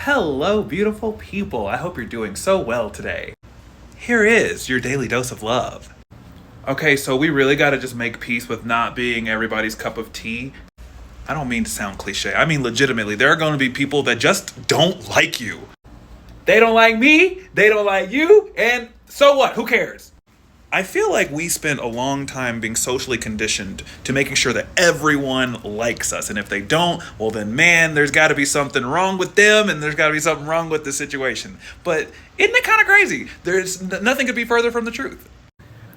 Hello, beautiful people. I hope you're doing so well today. Here is your daily dose of love. Okay, so we really gotta just make peace with not being everybody's cup of tea. I don't mean to sound cliche. I mean legitimately, there are gonna be people that just don't like you. They don't like me, they don't like you, and so what? Who cares? I feel like we spent a long time being socially conditioned to making sure that everyone likes us. And if they don't, well then man, there's gotta be something wrong with them and there's gotta be something wrong with the situation. But isn't it kind of crazy? Nothing could be further from the truth.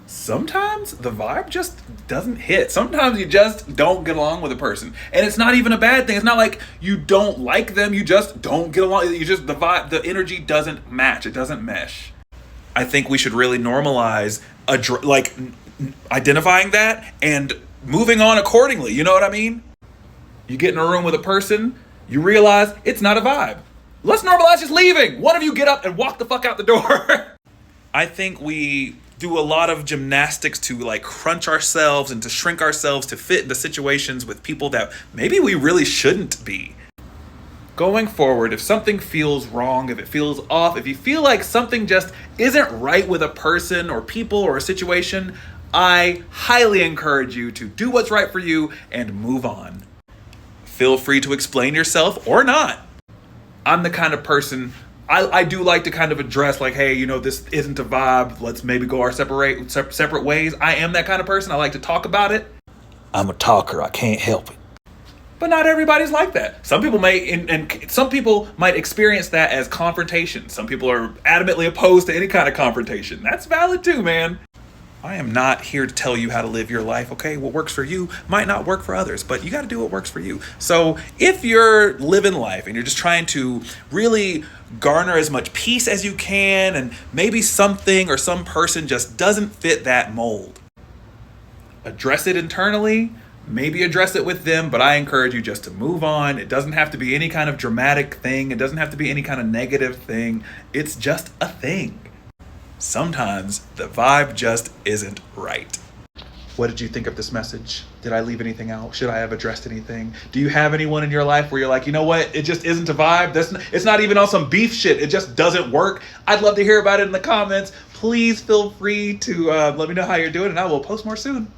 Sometimes the vibe just doesn't hit. Sometimes you just don't get along with a person. And it's not even a bad thing. It's not like you don't like them, you just don't get along. The vibe, the energy doesn't match. It doesn't mesh. I think we should really normalize identifying that and moving on accordingly. You know what I mean? You get in a room with a person, you realize it's not a vibe. Let's normalize just leaving. One of you get up and walk the fuck out the door. I think we do a lot of gymnastics to crunch ourselves and to shrink ourselves to fit into situations with people that maybe we really shouldn't be. Going forward, if something feels wrong, if it feels off, if you feel like something just isn't right with a person or people or a situation, I highly encourage you to do what's right for you and move on. Feel free to explain yourself or not. I'm the kind of person, I do like to kind of address hey, this isn't a vibe. Let's maybe go our separate ways. I am that kind of person. I like to talk about it. I'm a talker. I can't help it. But not everybody's like that. Some people might experience that as confrontation. Some people are adamantly opposed to any kind of confrontation. That's valid too, man. I am not here to tell you how to live your life, okay? What works for you might not work for others, but you got to do what works for you. So if you're living life and you're just trying to really garner as much peace as you can, and maybe something or some person just doesn't fit that mold, address it internally. Maybe address it with them, but I encourage you just to move on. It doesn't have to be any kind of dramatic thing. It doesn't have to be any kind of negative thing. It's just a thing. Sometimes the vibe just isn't right. What did you think of this message? Did I leave anything out? Should I have addressed anything? Do you have anyone in your life where you're like, you know what? It just isn't a vibe. It's not even on some beef shit. It just doesn't work. I'd love to hear about it in the comments. Please feel free to let me know how you're doing, and I will post more soon.